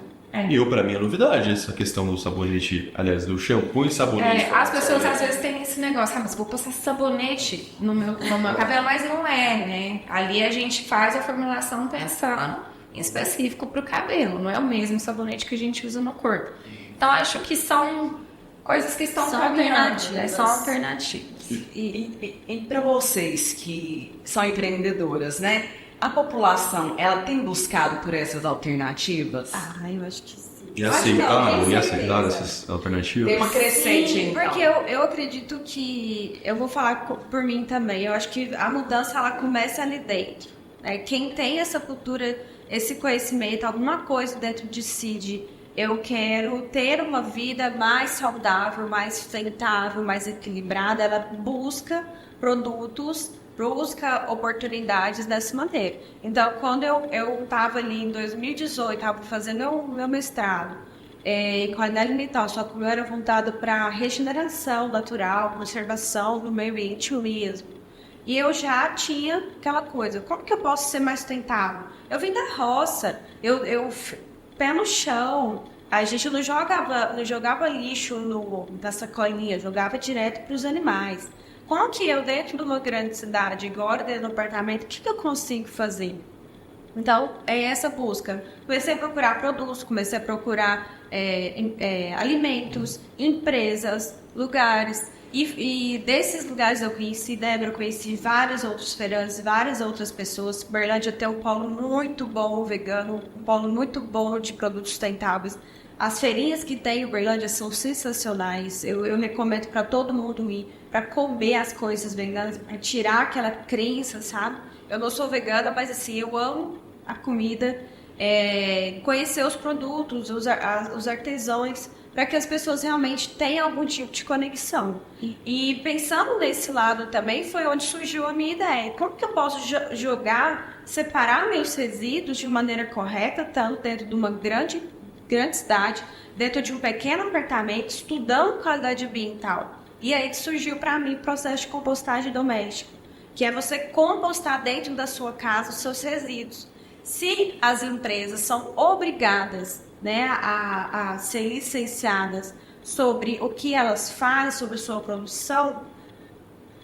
E pra mim é novidade essa questão do sabonete, aliás, do shampoo e sabonete. As pessoas às vezes têm esse negócio, mas vou passar sabonete no meu cabelo, mas não é, né? Ali a gente faz a formulação pensando em específico pro cabelo, não é o mesmo sabonete que a gente usa no corpo. Então acho que são coisas que estão alternativas. São alternativas. E para vocês que são empreendedoras, né? A população, ela tem buscado por essas alternativas? Eu acho que sim. E Tem aceitaram certeza. essas alternativas? Tem uma crescente, Sim, então. porque eu acredito que, eu vou falar por mim também, eu acho que a mudança ela começa ali dentro. Né? Quem tem essa cultura, esse conhecimento, alguma coisa dentro de si, de eu quero ter uma vida mais saudável, mais sustentável, mais equilibrada, ela busca produtos, busca oportunidades dessa maneira. Então, quando eu estava ali em 2018, estava fazendo meu mestrado, com a alimentar, só que eu era voltada para regeneração natural, conservação do meio ambiente mesmo. E eu já tinha aquela coisa, como que eu posso ser mais sustentável? Eu vim da roça, eu pé no chão, a gente não jogava lixo na sacolinha, jogava direto para os animais. Como que eu, dentro de uma grande cidade, agora dentro do apartamento, o que eu consigo fazer? Então, é essa busca. Comecei a procurar produtos, comecei a procurar alimentos, empresas, lugares. E desses lugares eu conheci Débora, eu conheci vários outros feirantes, várias outras pessoas. Berlândia tem um polo muito bom vegano, um polo muito bom de produtos sustentáveis. As feirinhas que tem em Berlândia são sensacionais. Eu recomendo para todo mundo ir, para comer as coisas veganas, para tirar aquela crença, sabe? Eu não sou vegana, mas assim, eu amo a comida, conhecer os produtos, os artesãos, para que as pessoas realmente tenham algum tipo de conexão. E pensando nesse lado também, foi onde surgiu a minha ideia. Como que eu posso separar meus resíduos de maneira correta, tanto dentro de uma grande cidade, dentro de um pequeno apartamento, estudando qualidade ambiental. E aí que surgiu para mim o processo de compostagem doméstica, que é você compostar dentro da sua casa os seus resíduos. Se as empresas são obrigadas, né, a ser licenciadas sobre o que elas fazem, sobre sua produção,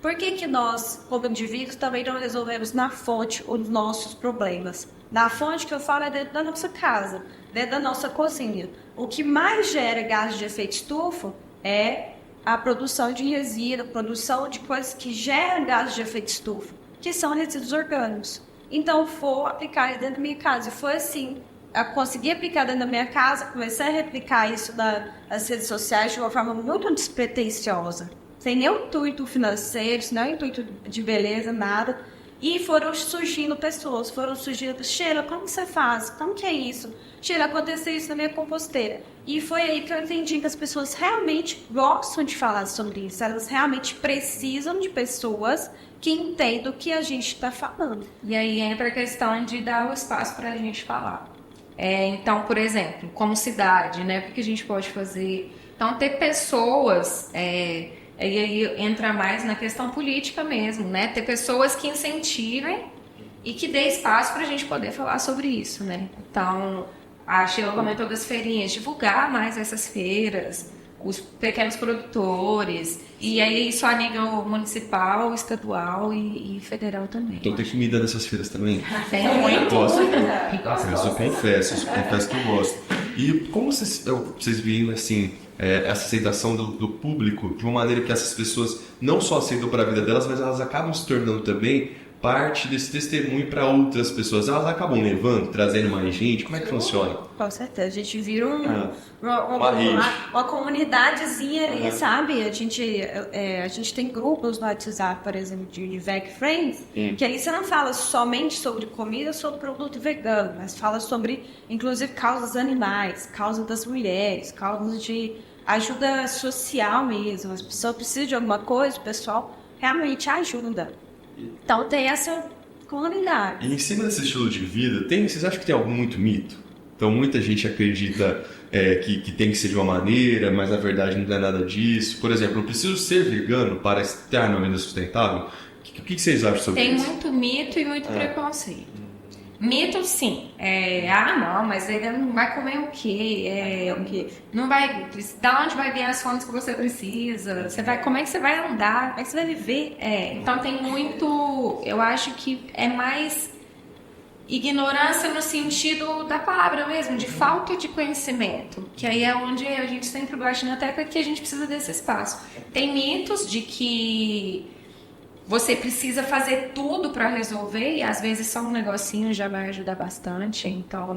por que nós, como indivíduos, também não resolvemos na fonte os nossos problemas? Na fonte que eu falo é dentro da nossa casa, dentro da nossa cozinha. O que mais gera gases de efeito estufa é a produção de resíduo, produção de coisas que geram gases de efeito estufa, que são resíduos orgânicos. Então, vou aplicar dentro da minha casa. E foi assim, eu consegui aplicar dentro da minha casa, comecei a replicar isso nas redes sociais de uma forma muito despretensiosa, sem nenhum intuito financeiro, sem nenhum intuito de beleza, nada. E foram surgindo pessoas, Sheila, como que você faz? Como que é isso? Sheila, aconteceu isso na minha composteira. E foi aí que eu entendi que as pessoas realmente gostam de falar sobre isso. Elas realmente precisam de pessoas que entendam o que a gente está falando. E aí entra a questão de dar o espaço para a gente falar. Então, por exemplo, como cidade, né? O que a gente pode fazer? Então, ter pessoas... E aí entra mais na questão política mesmo, né? Ter pessoas que incentivem e que dê espaço para a gente poder falar sobre isso, né? Então, a Sheila comentou das feirinhas, divulgar mais essas feiras, os pequenos produtores, e aí isso a nível municipal, estadual e federal também. Então tem comida nessas feiras também? Tem muito. Eu confesso que eu gosto. E como vocês viram assim, essa aceitação do público de uma maneira que essas pessoas não só aceitam para a vida delas, mas elas acabam se tornando também parte desse testemunho para outras pessoas. Elas acabam levando, trazendo mais gente. Como é que funciona? Com certeza. A gente vira uma comunidadezinha ali, sabe? A gente tem grupos no WhatsApp, por exemplo, de Veg Friends, que aí você não fala somente sobre comida, sobre produto vegano, mas fala sobre, inclusive, causas animais, causas das mulheres, causas de ajuda social mesmo. As pessoas precisam de alguma coisa, o pessoal realmente ajuda. Então tem essa comunidade. E em cima desse estilo de vida, vocês acham que tem algum muito mito? Então muita gente acredita que tem que ser de uma maneira, mas na verdade não é nada disso. Por exemplo, eu preciso ser vegano para estar numa vida sustentável? O que vocês acham sobre isso? Tem muito mito e muito preconceito. Mito, sim. Não, mas ainda não vai comer o quê? O quê? Não vai... Da onde vai vir as fontes que você precisa? Como é que você vai andar? Como é que você vai viver? Então tem muito... Eu acho que é mais ignorância no sentido da palavra mesmo, de falta de conhecimento, que aí é onde a gente sempre bate na tecla que a gente precisa desse espaço. Tem mitos de que você precisa fazer tudo para resolver e às vezes só um negocinho já vai ajudar bastante. Então,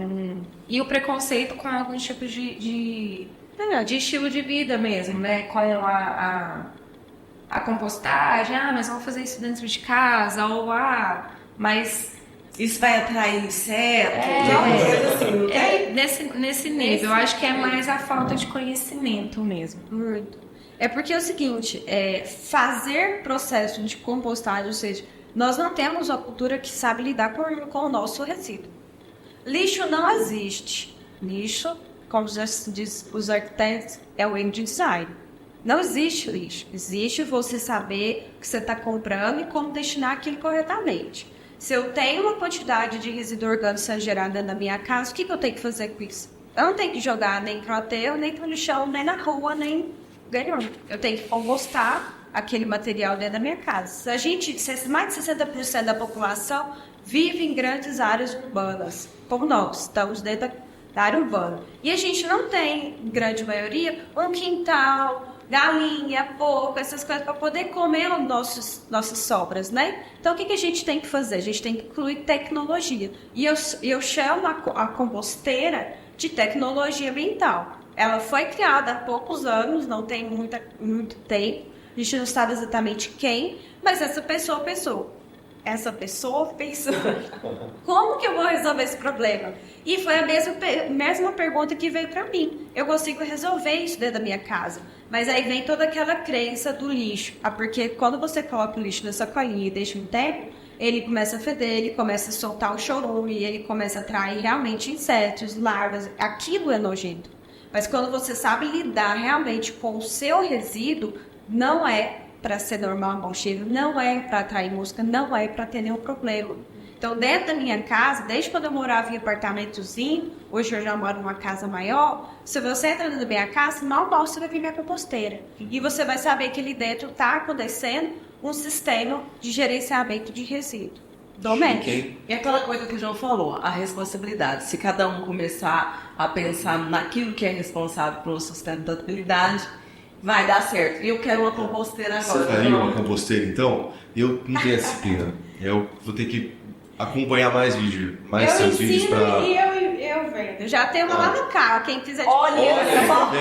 e o preconceito com alguns tipos de estilo de vida mesmo, né? Com a compostagem, mas vamos fazer isso dentro de casa, ou mas isso vai atrair inseto, nesse nível. Eu acho que é mais a falta de conhecimento mesmo. Muito. É porque é o seguinte, fazer processo de compostagem, ou seja, nós não temos uma cultura que sabe lidar com o nosso resíduo. Lixo não existe. Lixo, como já se diz os arquitetos, é o end design. Não existe lixo. Existe você saber o que você está comprando e como destinar aquilo corretamente. Se eu tenho uma quantidade de resíduo orgânico sendo gerada na minha casa, o que eu tenho que fazer com isso? Eu não tenho que jogar nem para o aterro, nem para o lixão, nem na rua, nem ganhar. Eu tenho que compostar aquele material dentro da minha casa. Mais de 60% da população vive em grandes áreas urbanas, como nós, estamos dentro da área urbana. E a gente não tem, em grande maioria, um quintal, galinha, porco, essas coisas para poder comer nossas sobras, né? Então, o que a gente tem que fazer? A gente tem que incluir tecnologia. E eu chamo a composteira de tecnologia ambiental. Ela foi criada há poucos anos, não tem muito tempo. A gente não sabe exatamente quem, mas essa pessoa pensou. Como que eu vou resolver esse problema? E foi a mesma pergunta que veio para mim. Eu consigo resolver isso dentro da minha casa. Mas aí vem toda aquela crença do lixo. Porque quando você coloca o lixo nessa sacolinha e deixa um tempo, ele começa a feder, ele começa a soltar o chorume, ele começa a atrair realmente insetos, larvas. Aquilo é nojento. Mas quando você sabe lidar realmente com o seu resíduo, não é para ser normal, bom cheiro, não é para atrair mosca, não é para ter nenhum problema. Então, dentro da minha casa, desde quando eu morava em apartamentozinho, hoje eu já moro numa casa maior, se você entra dentro da minha casa, mal você vai vir minha composteira. E você vai saber que ali dentro está acontecendo um sistema de gerenciamento de resíduo doméstico. E aquela coisa que o João falou, a responsabilidade. Se cada um começar a pensar naquilo que é responsável por sustentabilidade, vai dar certo. E eu quero uma composteira agora. Você faria uma composteira, então? Eu não tenho essa disciplina. Eu vou ter que acompanhar mais seus vídeos para... Eu vendo. Eu já tenho uma lá no carro, quem quiser... Olha só. Tá.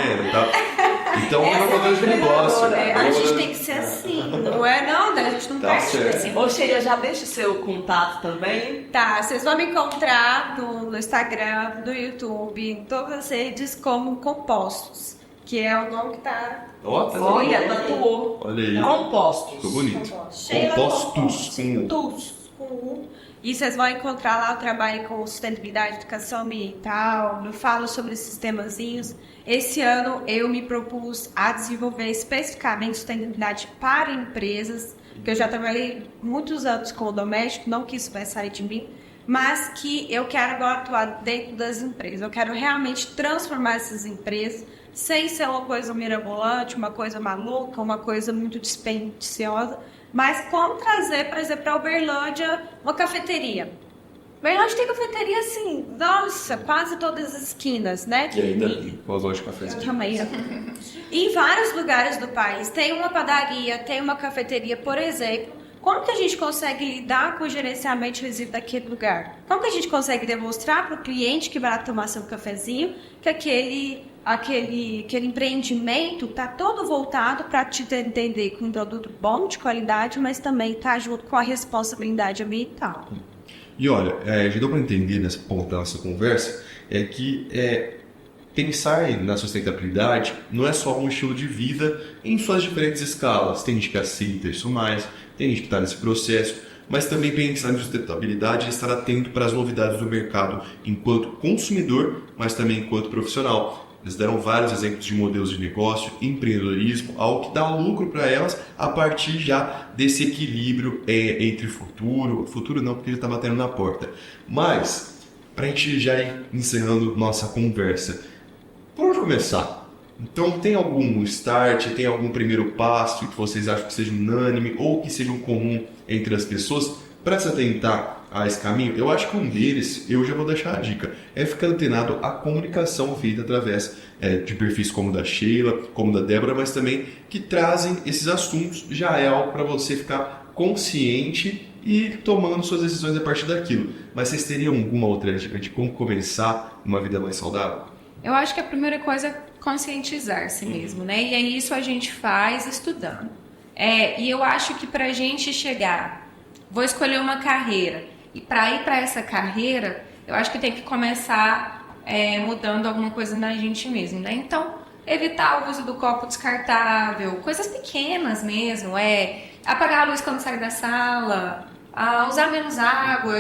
Então, é uma coisa de negócio. A gente tem que ser assim, não é não? A gente não Tá perde certo. assim. Ô, Sheila, já deixa o seu contato também. Tá, vocês vão me encontrar no Instagram, no YouTube, em todas as redes como Compostos, que é o nome que tá... Olha, tatuou. Olha aí. Compostos. Ficou bonito. Sheila Compostos. com E vocês vão encontrar lá o trabalho com sustentabilidade, educação ambiental, eu falo sobre sistemazinhos. Esse ano eu me propus a desenvolver especificamente sustentabilidade para empresas, porque eu já trabalhei muitos anos com o doméstico, não que isso vai sair de mim, mas que eu quero agora atuar dentro das empresas. Eu quero realmente transformar essas empresas sem ser uma coisa mirabolante, uma coisa maluca, uma coisa muito dispendiciosa, mas como trazer, por exemplo, para Uberlândia uma cafeteria. Uberlândia tem cafeteria assim, nossa, quase todas as esquinas, né? E ainda com as lojas de café. Em vários lugares do país tem uma padaria, tem uma cafeteria, por exemplo. Como que a gente consegue lidar com o gerenciamento de resíduo daquele lugar? Como que a gente consegue demonstrar para o cliente que vai lá tomar seu cafezinho que aquele empreendimento está todo voltado para te entender com um produto bom, de qualidade, mas também está junto com a responsabilidade ambiental. E olha, já deu para entender nesse ponto da nossa conversa, que pensar na sustentabilidade não é só um estilo de vida em suas diferentes escalas. Tem gente que aceita isso mais, tem gente que está nesse processo, mas também pensar em sustentabilidade e estar atento para as novidades do mercado enquanto consumidor, mas também enquanto profissional. Eles deram vários exemplos de modelos de negócio, empreendedorismo, algo que dá lucro para elas a partir já desse equilíbrio entre futuro não, porque já está batendo na porta. Mas, para a gente já ir encerrando nossa conversa, por onde começar? Então, tem algum start, tem algum primeiro passo que vocês acham que seja unânime ou que seja comum entre as pessoas para se atentar a esse caminho, eu acho que um deles, eu já vou deixar a dica, é ficar antenado à comunicação feita através de perfis como o da Sheila, como o da Débora, mas também que trazem esses assuntos, já é algo para você ficar consciente e tomando suas decisões a partir daquilo. Mas vocês teriam alguma outra dica de como começar uma vida mais saudável? Eu acho que a primeira coisa é conscientizar-se mesmo, né? E aí isso a gente faz estudando. E eu acho que pra gente chegar, vou escolher uma carreira, e para ir para essa carreira, eu acho que tem que começar mudando alguma coisa na gente mesmo, né? Então, evitar o uso do copo descartável, coisas pequenas mesmo, apagar a luz quando sai da sala, usar menos água,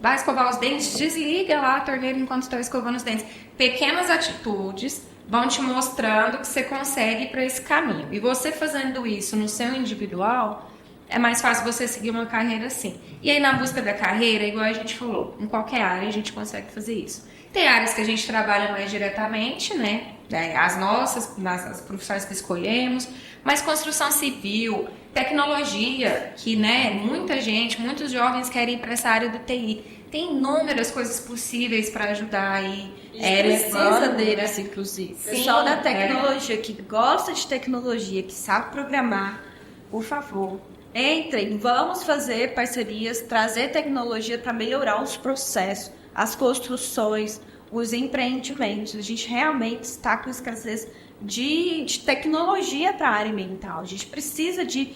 vai escovar os dentes, desliga lá a torneira enquanto está escovando os dentes. Pequenas atitudes vão te mostrando que você consegue ir para esse caminho. E você fazendo isso no seu individual, é mais fácil você seguir uma carreira assim. E aí na busca da carreira, igual a gente falou, em qualquer área a gente consegue fazer isso. Tem áreas que a gente trabalha mais diretamente, né? As nossas, as profissões que escolhemos, mas construção civil, tecnologia, que né, muitos jovens querem ir para essa área do TI. Tem inúmeras coisas possíveis para ajudar aí. Precisa deles, inclusive. Sim, Pessoal da tecnologia que gosta de tecnologia, que sabe programar, por favor, entrem, vamos fazer parcerias, trazer tecnologia para melhorar os processos, as construções, os empreendimentos. A gente realmente está com escassez de tecnologia para a área ambiental. A gente precisa de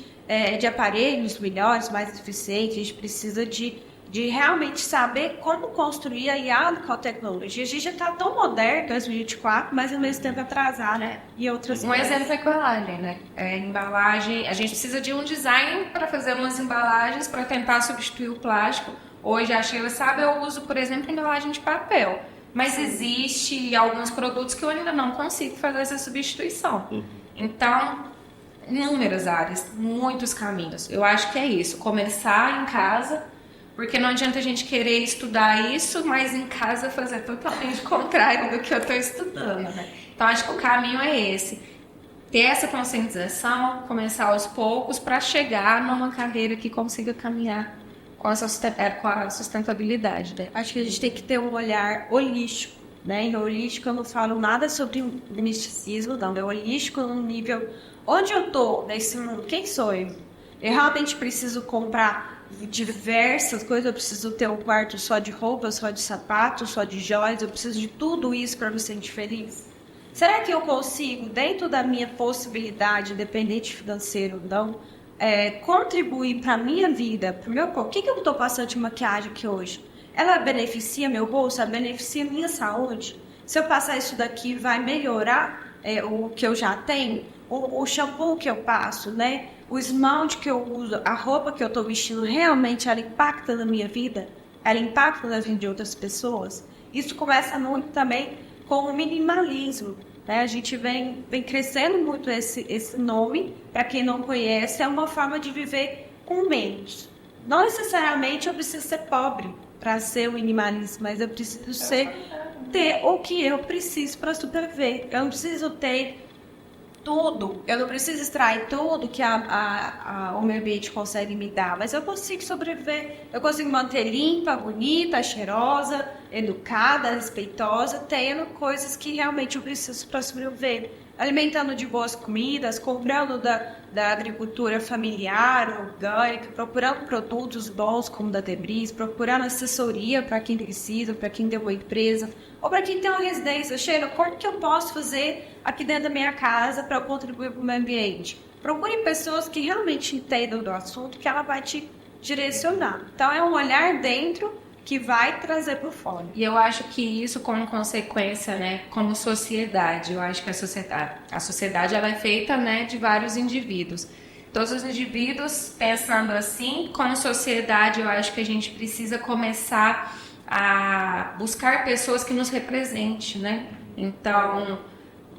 aparelhos melhores, mais eficientes, a gente precisa de realmente saber como construir aliado com a tecnologia. A gente já está tão moderno em 2024, mas ao mesmo tempo atrasado, né? E outras coisas. Exemplo é embalagem, né? Embalagem, a gente precisa de um design para fazer umas embalagens para tentar substituir o plástico. Hoje, a Sheila sabe, eu uso, por exemplo, embalagem de papel. Mas existe alguns produtos que eu ainda não consigo fazer essa substituição. Então, inúmeras áreas, muitos caminhos. Eu acho que é isso, começar em casa, porque não adianta a gente querer estudar isso, mas em casa fazer totalmente o contrário do que eu estou estudando, né? Então, acho que o caminho é esse. Ter essa conscientização, começar aos poucos, para chegar numa carreira que consiga caminhar com a sustentabilidade, né? Acho que a gente tem que ter um olhar holístico, né? E holístico eu não falo nada sobre misticismo, não. É holístico no nível onde eu tô nesse mundo, quem sou eu? Eu realmente preciso comprar diversas coisas, eu preciso ter um quarto só de roupa, só de sapatos, só de joias, eu preciso de tudo isso para me sentir feliz? Será que eu consigo, dentro da minha possibilidade, independente financeiro ou não, contribuir para a minha vida, para o meu corpo? O que eu estou passando de maquiagem aqui hoje? Ela beneficia meu bolso? Ela beneficia minha saúde? Se eu passar isso daqui, vai melhorar o que eu já tenho? O shampoo que eu passo, né? O esmalte que eu uso, a roupa que eu estou vestindo, realmente ela impacta na minha vida? Ela impacta na vida de outras pessoas? Isso começa muito também com o minimalismo. A gente vem crescendo muito esse nome. Para quem não conhece, é uma forma de viver com menos. Não necessariamente eu preciso ser pobre para ser um minimalista, mas eu preciso ter o que eu preciso para sobreviver. Eu não preciso ter tudo, eu não preciso extrair tudo que o meio ambiente consegue me dar, mas eu consigo sobreviver, eu consigo manter limpa, bonita, cheirosa, educada, respeitosa, tendo coisas que realmente eu preciso para sobreviver. Alimentando de boas comidas, comprando da agricultura familiar, orgânica, procurando produtos bons como da Debris, procurando assessoria para quem precisa, para quem tem uma empresa, ou para quem tem uma residência. Sheila, o que eu posso fazer aqui dentro da minha casa para contribuir para o meio ambiente? Procure pessoas que realmente entendam do assunto, que ela vai te direcionar. Então é um olhar dentro que vai trazer para fora. E eu acho que isso, como consequência, né, como sociedade, eu acho que a sociedade ela é feita, né, de vários indivíduos. Todos os indivíduos pensando assim, como sociedade, eu acho que a gente precisa começar a buscar pessoas que nos representem, né? Então,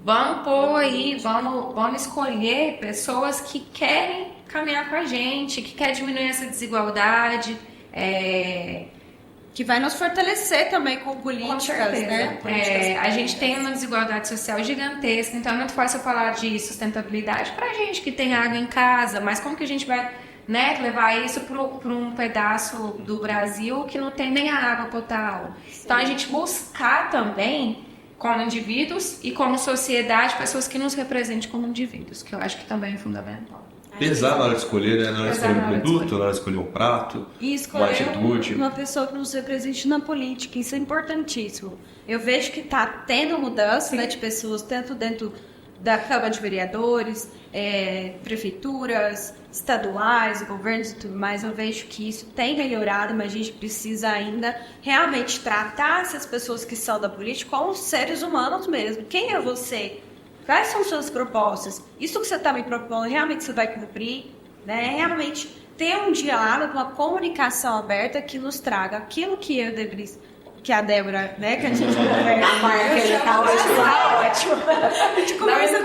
vamos pôr aí, vamos escolher pessoas que querem caminhar com a gente, que querem diminuir essa desigualdade, que vai nos fortalecer também com políticas, né? A gente tem uma desigualdade social gigantesca, então é muito fácil falar de sustentabilidade para a gente que tem água em casa, mas como que a gente vai né, levar isso para um pedaço do Brasil que não tem nem a água potável. Então a gente buscar também, como indivíduos e como sociedade, pessoas que nos representem como indivíduos, que eu acho que também é fundamental. Pesar na hora de escolher, né? Na hora de escolher um produto, na hora de escolher um prato, E uma escolher atitude. uma pessoa que nos represente na política, isso é importantíssimo. Eu vejo que está tendo mudança, né, de pessoas, tanto dentro da Câmara de Vereadores, prefeituras, estaduais, governos e tudo mais. Eu vejo que isso tem melhorado, mas a gente precisa ainda realmente tratar essas pessoas que são da política como seres humanos mesmo. Quem é você? Quais são suas propostas? Isso que você está me propondo, realmente você vai cumprir? Né? Realmente ter um diálogo, uma comunicação aberta que nos traga aquilo que eu deveria, que a Débora, né, que a gente conversa. A marca ele tá hoje lá, ótimo. A gente conversa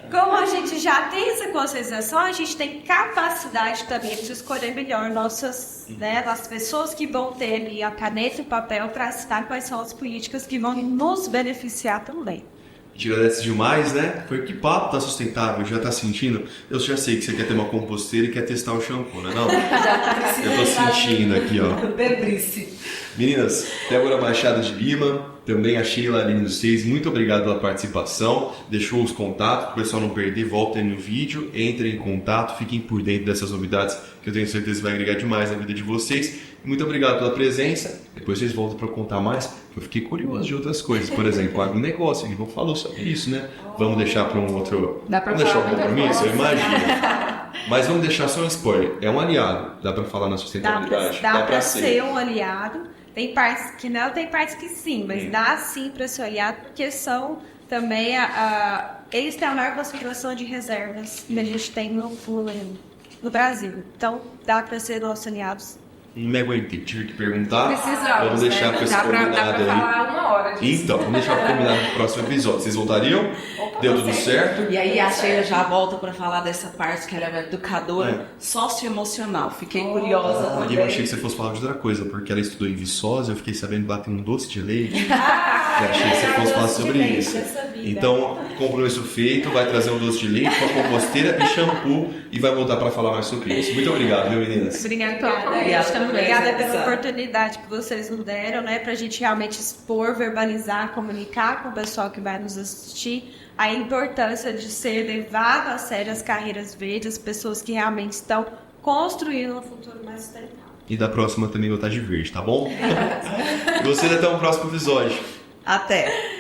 como a gente já tem essa conscientização, a gente tem capacidade também de escolher melhor nossas, né, as pessoas que vão ter ali a caneta e o papel para citar quais são as políticas que vão nos beneficiar também. A gente agradece demais, né? Foi que papo tá sustentável, já tá sentindo? Eu já sei que você quer ter uma composteira e quer testar o shampoo, né? Não? Eu tô sentindo aqui, ó. Bebrice. Meninas, Débora Machado de Lima, também a Sheila Aline dos Seis, muito obrigado pela participação. Deixou os contatos, para o pessoal não perder, voltem no vídeo, entrem em contato, fiquem por dentro dessas novidades que eu tenho certeza que vai agregar demais na vida de vocês. Muito obrigado pela presença. Depois vocês voltam para contar mais, porque eu fiquei curioso de outras coisas. Por exemplo, agronegócio, ele não falou sobre isso, né? Vamos deixar para um outro... Dá pra vamos deixar falar um compromisso, eu muita imagino. Mas vamos deixar só um spoiler. É um aliado, dá para falar na sustentabilidade. Dá para ser um aliado. Tem partes que não, tem partes que sim, mas dá sim para ser aliado, porque são também eles têm a maior concentração de reservas que a gente tem no Brasil. Então, dá para ser nossos aliados. Não me aguentei, tive que perguntar. Precisamos, vamos deixar para esse dá pra combinado aí. falar 1 hora disso. Então, vamos deixar combinado no próximo episódio. Vocês voltariam? Deu tudo certo? E aí a Sheila já volta para falar dessa parte que ela é educadora socioemocional. Fiquei curiosa também. E eu achei que você fosse falar de outra coisa, porque ela estudou em Viçosa, eu fiquei sabendo que bater um doce de leite. Eu achei que você fosse falar sobre isso. Então, compromisso feito, vai trazer um doce de leite, uma composteira e shampoo e vai voltar para falar mais sobre isso. Muito obrigado, viu, meninas? Obrigada pela convite também. Obrigada pela oportunidade que vocês nos deram, né, pra gente realmente expor, verbalizar, comunicar com o pessoal que vai nos assistir a importância de ser levado a sério as carreiras verdes, pessoas que realmente estão construindo um futuro mais sustentável. E da próxima também vou estar de verde, tá bom? E vocês até o próximo episódio. Até!